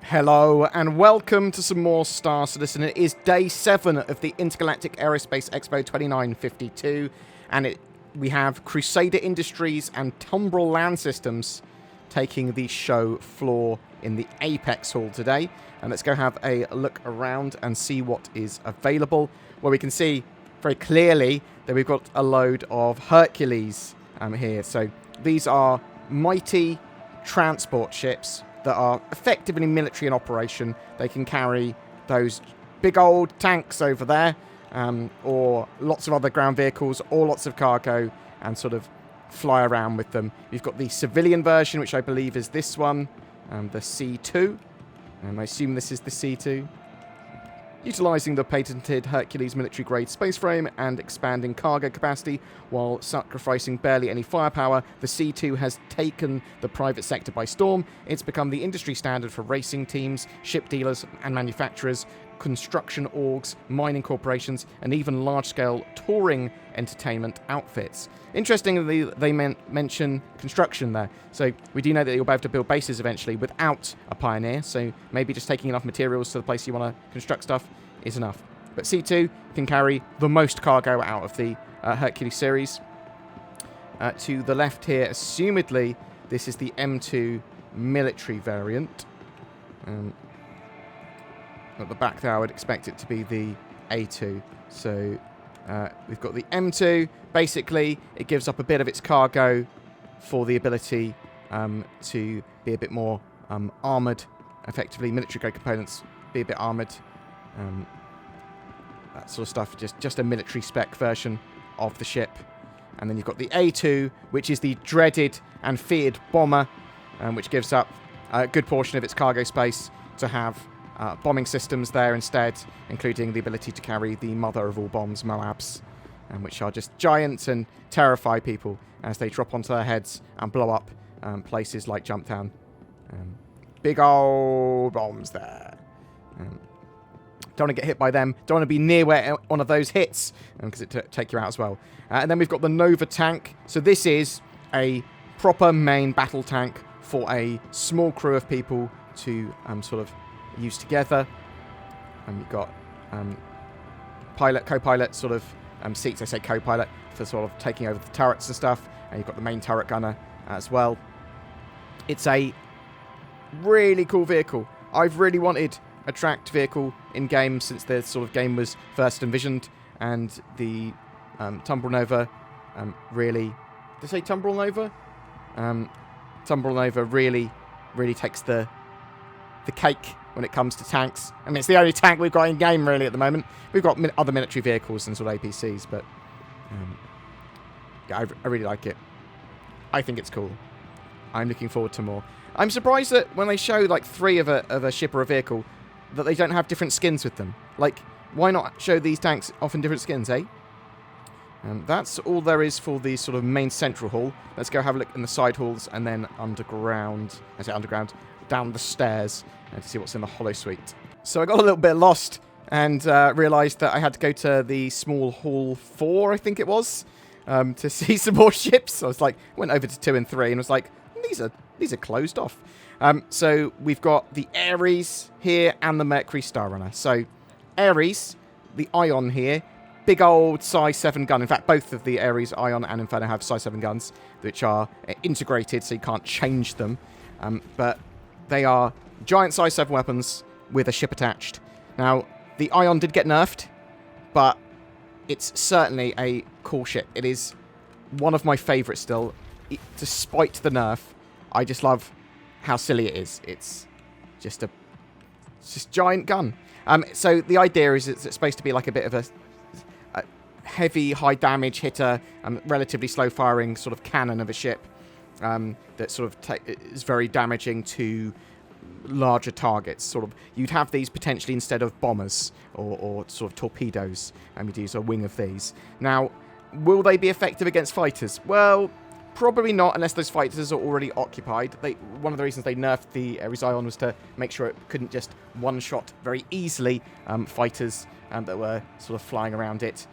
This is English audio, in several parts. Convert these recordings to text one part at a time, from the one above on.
Hello and welcome to some more Star Citizen. It is day 7 of the Intergalactic Aerospace Expo 2952, and we have Crusader Industries and Tumbril Land Systems taking the show floor in the Apex Hall today. And let's go have a look around and see what is available. Well, we can see very clearly that we've got a load of Hercules here. So these are mighty transport ships that are effectively military in operation. They can carry those big old tanks over there, or lots of other ground vehicles, or lots of cargo, and sort of fly around with them. You've got the civilian version, which I believe is this one, the C2. I assume this is the C2. Utilising the patented Hercules military-grade space frame and expanding cargo capacity while sacrificing barely any firepower, the C2 has taken the private sector by storm. It's become the industry standard for racing teams, ship dealers and manufacturers, construction orgs, mining corporations, and even large-scale touring entertainment outfits. Interestingly, they mention construction there. So we do know that you'll be able to build bases eventually without a Pioneer, so maybe just taking enough materials to the place you want to construct stuff is enough. But C2 can carry the most cargo out of the Hercules series. To the left here, assumedly, this is the M2 military variant. At the back there, I would expect it to be the A2. So we've got the M2. Basically, it gives up a bit of its cargo for the ability to be a bit more armoured. Effectively, military-grade components be a bit armoured. That sort of stuff. Just a military spec version of the ship. And then you've got the A2, which is the dreaded and feared bomber, which gives up a good portion of its cargo space to have bombing systems there instead, including the ability to carry the mother of all bombs, Moabs, which are just giants and terrify people as they drop onto their heads and blow up places like Jumptown. Big old bombs there. Don't want to get hit by them. Don't want to be near where one of those hits, because it take you out as well. And then we've got the Nova tank. So this is a proper main battle tank for a small crew of people to sort of use together. And you've got pilot, co-pilot sort of seats. I say co-pilot for sort of taking over the turrets and stuff. And you've got the main turret gunner as well. It's a really cool vehicle. I've really wanted a tracked vehicle in game since the sort of game was first envisioned, and the Tumbril Nova really... Did I say Tumbril Nova? Tumbril Nova really takes the cake when it comes to tanks. I mean, it's the only tank we've got in game really at the moment. We've got other military vehicles and sort of APCs, but yeah, I really like it. I think it's cool. I'm looking forward to more. I'm surprised that when they show like 3 of a ship or a vehicle, that they don't have different skins with them. Like, why not show these tanks off in different skins, eh? That's all there is for the sort of main central hall. Let's go have a look in the side halls and then underground. I say underground, down the stairs to see what's in the Hollow Suite. So I got a little bit lost and realised that I had to go to the small hall 4, I think it was, to see some more ships. I was like, went over to 2 and 3 and was like, these are closed off. So we've got the Ares here and the Mercury Starliner. So Ares, the Ion here, big old size 7 gun. In fact, both of the Ares, Ion and Inferno have size 7 guns, which are integrated, so you can't change them. But they are giant size 7 weapons with a ship attached. Now, the Ion did get nerfed, but it's certainly a cool ship. It is one of my favourites still. Despite the nerf, I just love how silly it is. It's just a giant gun. So the idea is it's supposed to be like a bit of a heavy, high damage hitter, relatively slow firing sort of cannon of a ship that sort of is very damaging to larger targets. Sort of, you'd have these potentially instead of bombers or sort of torpedoes, and you'd use a wing of these. Now, will they be effective against fighters? Well, probably not, unless those fighters are already occupied. One of the reasons they nerfed the Ares Ion was to make sure it couldn't just one-shot very easily fighters that were sort of flying around it.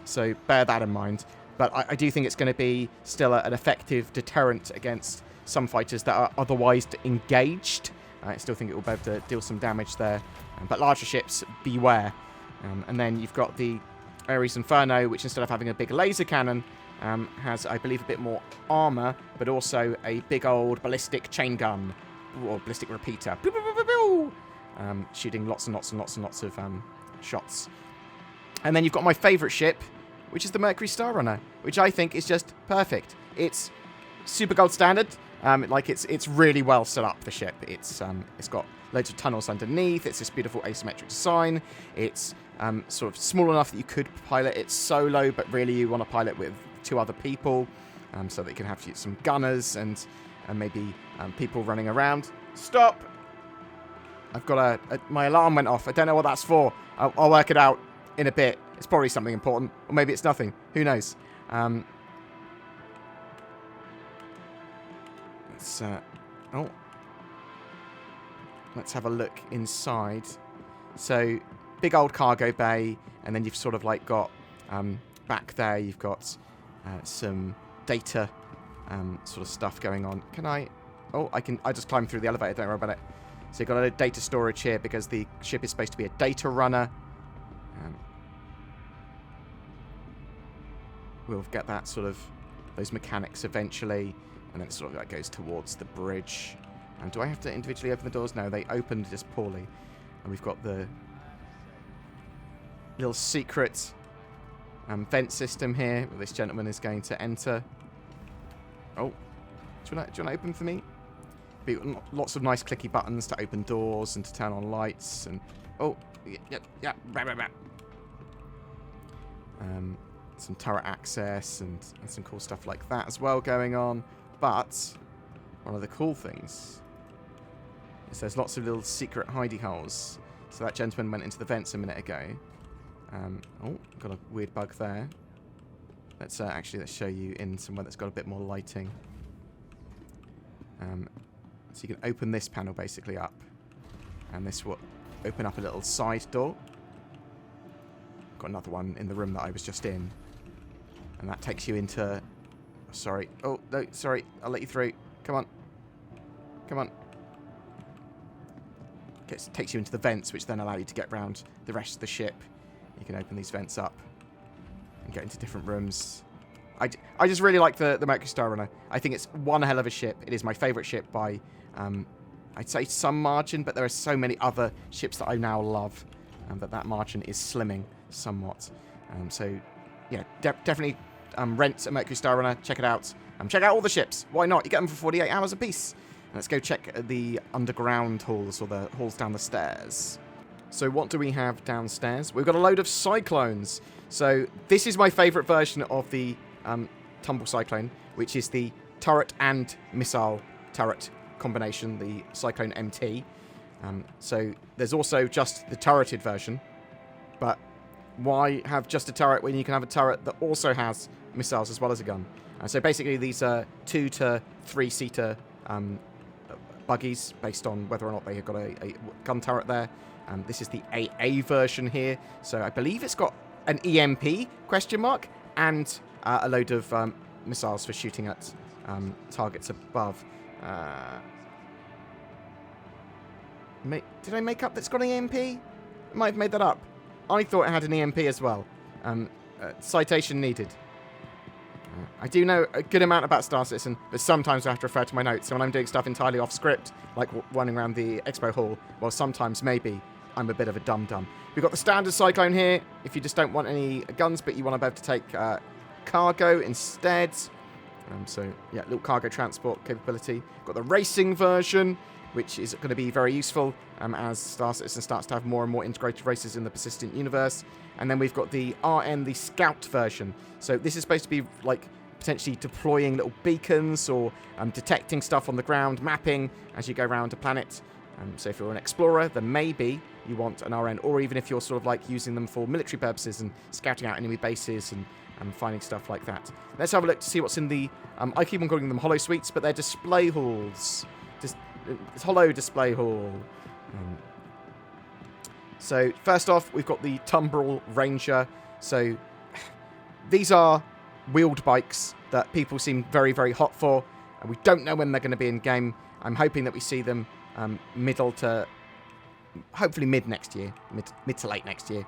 So bear that in mind. But I do think it's going to be still an effective deterrent against some fighters that are otherwise engaged. I still think it will be able to deal some damage there. But larger ships, beware. And then you've got the Ares Inferno, which instead of having a big laser cannon, has, I believe, a bit more armor, but also a big old ballistic chain gun, or ballistic repeater. Pew, pew, pew, pew, pew. Shooting lots and lots and lots and lots of shots. And then you've got my favourite ship, which is the Mercury Starrunner, which I think is just perfect. It's super gold standard. It's really well set up, the ship. It's got loads of tunnels underneath. It's this beautiful asymmetric design. It's sort of small enough that you could pilot it solo, but really you want to pilot with 2 other people, so that you can have some gunners and maybe people running around. Stop! I've got my alarm went off. I don't know what that's for. I'll work it out in a bit. It's probably something important, or maybe it's nothing. Who knows? Let's have a look inside. So, big old cargo bay, and then you've sort of like got back there. You've got some data sort of stuff going on. Can I? Oh, I can. I just climb through the elevator. Don't worry about it. So you've got a data storage here because the ship is supposed to be a data runner. We'll get that sort of those mechanics eventually, and then it sort of like goes towards the bridge. And do I have to individually open the doors? No, they opened just poorly. And we've got the little secret vent system here where this gentleman is going to enter. Oh, do you want to open for me? Lots of nice clicky buttons to open doors and to turn on lights. And oh, yeah. Some turret access and some cool stuff like that as well going on. But one of the cool things is there's lots of little secret hidey holes. So that gentleman went into the vents a minute ago. Oh, got a weird bug there. Let's show you in somewhere that's got a bit more lighting. So you can open this panel basically up, and this will open up a little side door. Got another one in the room that I was just in, and that takes you into... Sorry. Oh, no, sorry. I'll let you through. Come on. Come on. It takes you into the vents, which then allow you to get around the rest of the ship. You can open these vents up and get into different rooms. I just really like the Mercury Starrunner. I think it's one hell of a ship. It is my favourite ship by, I'd say some margin, but there are so many other ships that I now love that margin is slimming somewhat. So, yeah, definitely rent a Mercury Starrunner. Check it out. Check out all the ships. Why not? You get them for 48 hours a piece. And let's go check the underground halls, or the halls down the stairs. So what do we have downstairs? We've got a load of Cyclones. So this is my favourite version of the Tumbril Cyclone, which is the turret and missile turret combination, the Cyclone MT. So there's also just the turreted version, but why have just a turret when you can have a turret that also has missiles as well as a gun? So basically these are 2 to 3 seater buggies based on whether or not they have got a gun turret there. This is the AA version here, so I believe it's got an EMP question mark and a load of missiles for shooting at targets above. Did I make up that's got an EMP? I might have made that up. I thought it had an EMP as well. Citation needed. I do know a good amount about Star Citizen, but sometimes I have to refer to my notes. So when I'm doing stuff entirely off script, like running around the Expo hall, well, sometimes maybe I'm a bit of a dum-dum. We've got the standard Cyclone here, if you just don't want any guns, but you want to be able to take cargo instead. So, yeah, little cargo transport capability. Got the racing version, which is going to be very useful as Star Citizen starts to have more and more integrated races in the persistent universe. And then we've got the RN, the Scout version. So this is supposed to be like potentially deploying little beacons or detecting stuff on the ground, mapping as you go around a planet. So if you're an explorer, then maybe you want an RN, or even if you're sort of like using them for military purposes and scouting out enemy bases and finding stuff like that. Let's have a look to see what's in the... I keep on calling them hollow suites, but they're display halls. It's hollow display hall. So first off, we've got the Tumbril Ranger. So these are wheeled bikes that people seem very, very hot for. And we don't know when they're going to be in game. I'm hoping that we see them middle to hopefully mid next year, mid to late next year.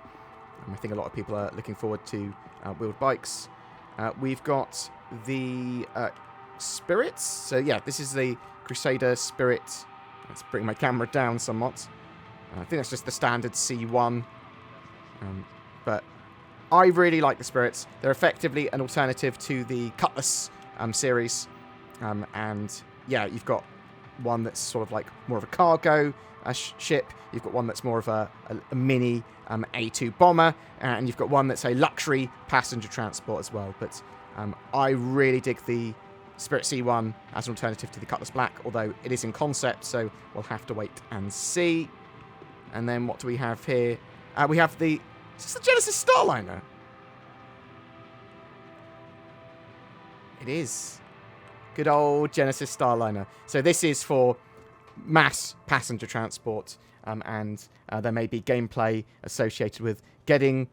I think a lot of people are looking forward to wheeled bikes. We've got the Spirits. So yeah, this is the Crusader Spirit. Let's bring my camera down somewhat. I think that's just the standard C1. But I really like the Spirits. They're effectively an alternative to the Cutlass series. And yeah, you've got one that's sort of like more of a cargo ship. You've got one that's more of a mini A2 bomber. And you've got one that's a luxury passenger transport as well. But I really dig the Spirit C1 as an alternative to the Cutlass Black, although it is in concept, so we'll have to wait and see. And then what do we have here? We have the... Is this the Genesis Starliner? It is. Good old Genesis Starliner. So this is for mass passenger transport, and there may be gameplay associated with getting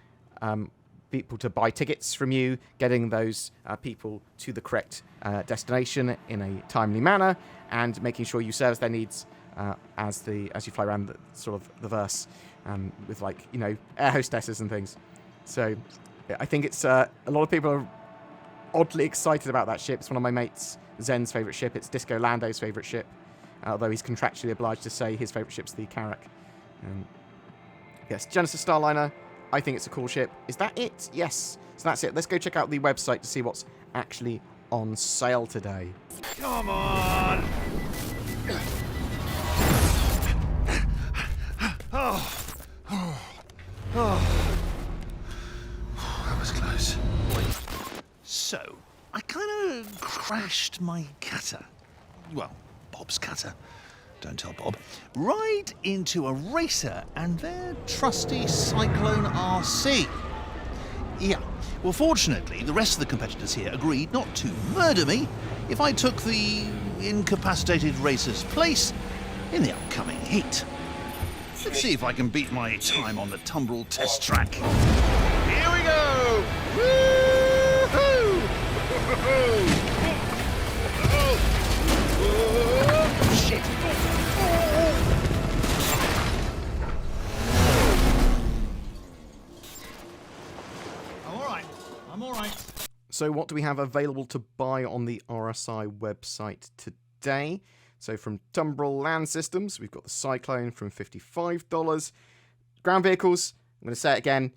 people to buy tickets from you, getting those people to the correct destination in a timely manner, and making sure you service their needs as you fly around the sort of the verse, with, like, you know, air hostesses and things. So I think it's a lot of people are oddly excited about that ship. It's one of my mates Zen's favourite ship. It's Disco Lando's favourite ship, although he's contractually obliged to say his favourite ship's the Carrack. Yes, Genesis Starliner. I think it's a cool ship. Is that it? Yes. So that's it. Let's go check out the website to see what's actually on sale today. Come on! That was close. So, I kind of crashed my cutter. Well, Bob's cutter. Don't tell Bob. Right into a racer and their trusty Cyclone RC. Yeah. Well, fortunately, the rest of the competitors here agreed not to murder me if I took the incapacitated racer's place in the upcoming heat. Let's see if I can beat my time on the Tumbril test track. Here we go! Woo-hoo! Shit! I'm all right. So what do we have available to buy on the RSI website today? So from Tumbril Land Systems, we've got the Cyclone from $55. Ground vehicles, I'm going to say it again,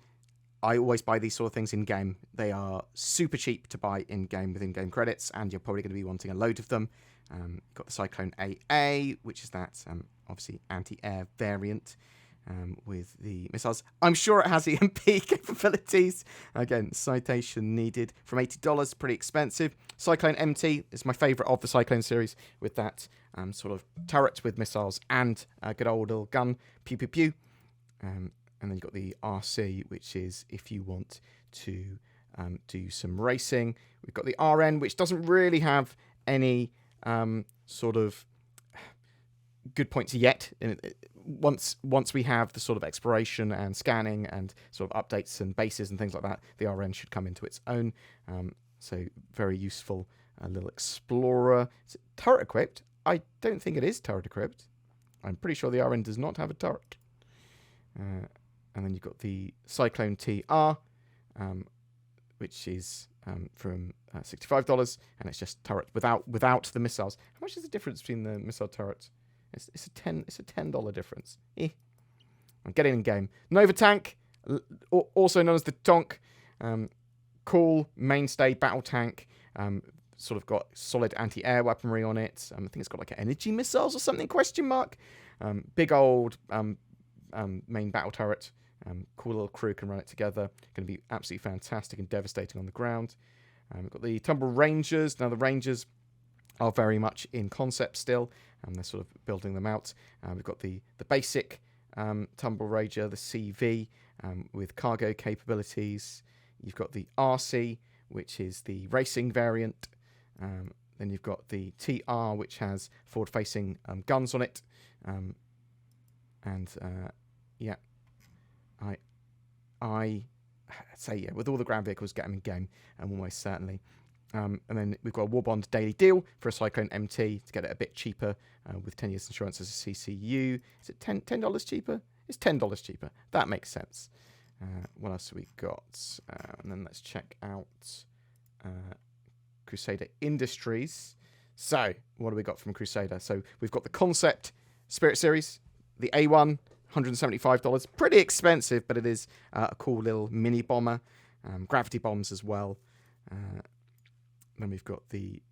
I always buy these sort of things in-game. They are super cheap to buy in-game with in-game credits, and you're probably going to be wanting a load of them. You've got the Cyclone AA, which is that obviously anti-air variant with the missiles. I'm sure it has EMP capabilities. Again, citation needed. From $80, pretty expensive. Cyclone MT is my favourite of the Cyclone series, with that sort of turret with missiles and a good old little gun. Pew, pew, pew. And then you've got the RC, which is if you want to do some racing. We've got the RN, which doesn't really have any sort of good points yet. Once we have the sort of exploration and scanning and sort of updates and bases and things like that, the RN should come into its own. So very useful little explorer. Is it turret equipped? I don't think it is turret equipped. I'm pretty sure the RN does not have a turret. And then you've got the Cyclone TR, which is from $65, and it's just turret without the missiles. How much is the difference between the missile turrets? It's a $10 difference. I'm getting in game. Nova Tank, also known as the Tonk, cool mainstay battle tank. Sort of got solid anti-air weaponry on it. I think it's got like energy missiles or something? Question mark. Big old main battle turret. Cool little crew can run it together. Going to be absolutely fantastic and devastating on the ground. We've got the Tumbril Rangers. Now the Rangers are very much in concept still, and they're sort of building them out. We've got the basic Tumbril Ranger, the CV, with cargo capabilities. You've got the RC, which is the racing variant. Then you've got the TR, which has forward-facing guns on it. Yeah, I say, yeah, with all the ground vehicles, get them in game, and almost certainly. And then we've got a War Bond daily deal for a Cyclone MT to get it a bit cheaper with 10 years insurance as a CCU. Is it $10 cheaper? It's $10 cheaper. That makes sense. What else have we got? And then let's check out Crusader Industries. So, what do we got from Crusader? So, we've got the Concept Spirit Series, the A1, $175. Pretty expensive, but it is a cool little mini bomber. Gravity bombs as well. Then we've got the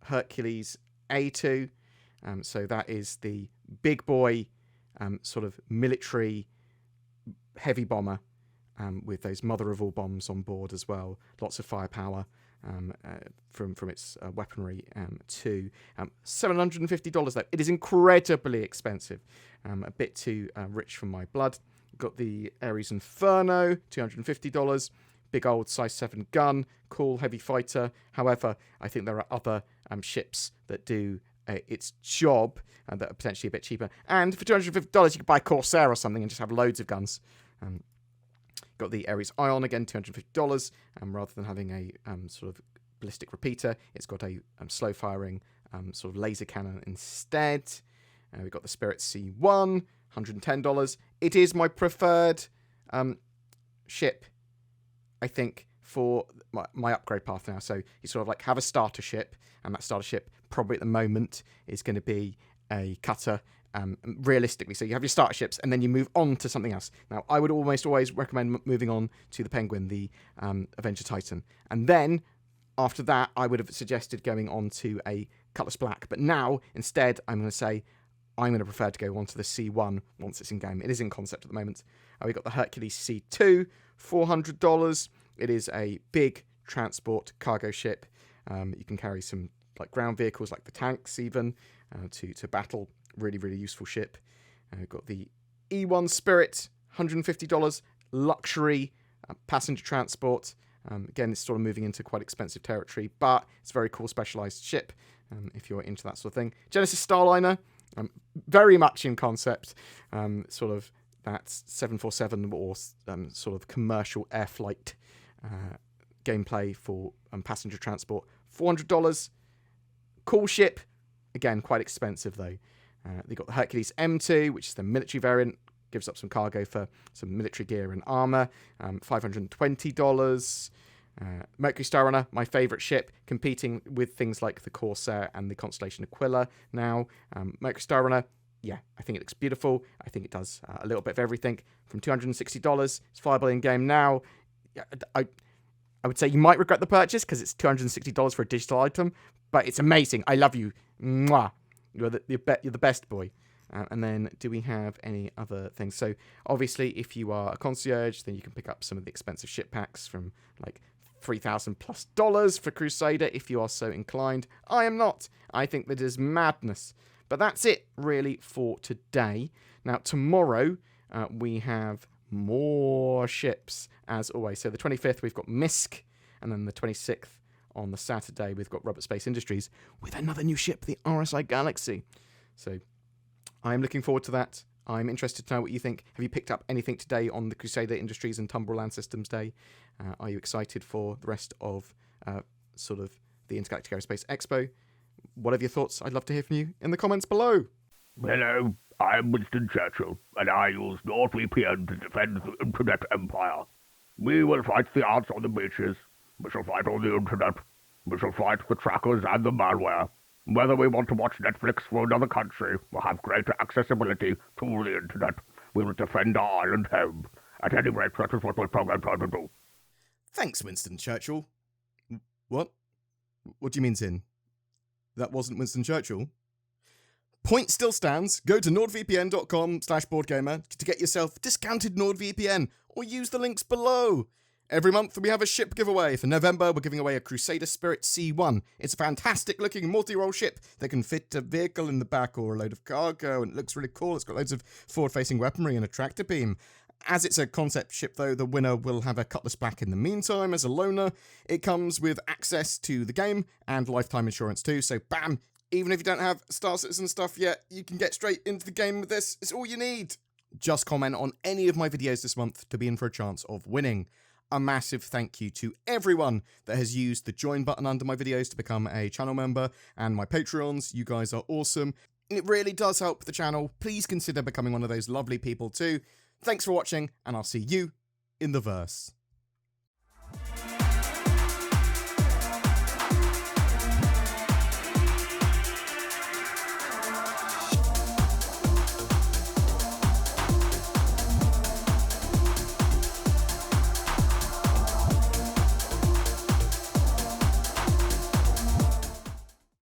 Hercules A2. So, that is the big boy sort of military heavy bomber with those mother of all bombs on board as well. Lots of firepower. From its weaponry too. $750 though. It is incredibly expensive. A bit too rich for my blood. Got the Ares Inferno, $250. Big old size 7 gun. Cool heavy fighter. However, I think there are other ships that do its job that are potentially a bit cheaper. And for $250 you could buy a Corsair or something and just have loads of guns. Got the Ares Ion, again, $250. Rather than having a sort of ballistic repeater, it's got a slow-firing sort of laser cannon instead. We've got the Spirit C1, $110. It is my preferred ship, I think, for my upgrade path now. So you sort of like have a starter ship, and that starter ship probably at the moment is going to be a cutter. Realistically, so you have your starter ships and then you move on to something else. Now, I would almost always recommend moving on to the Penguin, the Avenger Titan, and then after that I would have suggested going on to a Cutlass Black, but now instead I'm going to say I'm going to prefer to go on to the C1 once it's in game. It is in concept at the moment. We've got the Hercules C2, $400. It is a big transport cargo ship. You can carry some like ground vehicles like the tanks even to battle. Really, really useful ship. We've got the E1 Spirit, $150, luxury passenger transport. Again, it's sort of moving into quite expensive territory, but it's a very cool specialized ship if you're into that sort of thing. Genesis Starliner, very much in concept, sort of that 747 or sort of commercial air flight gameplay for passenger transport. $400, cool ship. Again, quite expensive though. They've got the Hercules M2, which is the military variant, gives up some cargo for some military gear and armor, $520. Mercury Starliner, my favourite ship, competing with things like the Corsair and the Constellation Aquila now. Mercury Starliner, yeah, I think it looks beautiful. I think it does a little bit of everything. From $260, it's viable in game now. I would say you might regret the purchase because it's $260 for a digital item, but it's amazing. I love you. Mwah. You're the best boy. And then do we have any other things? So obviously if you are a concierge, then you can pick up some of the expensive ship packs from like $3,000+ for Crusader if you are so inclined. I am not. I think that is madness. But that's it really for today. Now tomorrow we have more ships as always. So the 25th we've got Misk, and then the 26th on the Saturday, we've got Robert Space Industries with another new ship, the RSI Galaxy. So I'm looking forward to that. I'm interested to know what you think. Have you picked up anything today on the Crusader Industries and Tumbril Land Systems Day? Are you excited for the rest of sort of the Intergalactic Aerospace Expo? What are your thoughts? I'd love to hear from you in the comments below. Hello, I'm Winston Churchill, and I use NordVPN to defend the Internet Empire. We will fight the ants on the beaches. We shall fight on the internet. We shall fight the trackers and the malware. Whether we want to watch Netflix for another country or have greater accessibility to the internet, we will defend our island home. At any rate, that is what my program tried to do. Thanks, Winston Churchill. What? What do you mean, Tin? That wasn't Winston Churchill? Point still stands. Go to nordvpn.com/BoredGamer to get yourself discounted NordVPN, or use the links below. Every month we have a ship giveaway. For November, we're giving away a Crusader Spirit C1. It's a fantastic looking multi-role ship that can fit a vehicle in the back or a load of cargo, and it looks really cool. It's got loads of forward-facing weaponry and a tractor beam. As it's a concept ship though, the winner will have a Cutlass Black in the meantime as a loaner. It comes with access to the game and lifetime insurance too, so bam! Even if you don't have Star Citizen stuff yet, you can get straight into the game with this. It's all you need. Just comment on any of my videos this month to be in for a chance of winning. a massive thank you to everyone that has used the join button under my videos to become a channel member, and my Patreons. You guys are awesome. It really does help the channel. Please consider becoming one of those lovely people too. Thanks for watching, and I'll see you in the verse.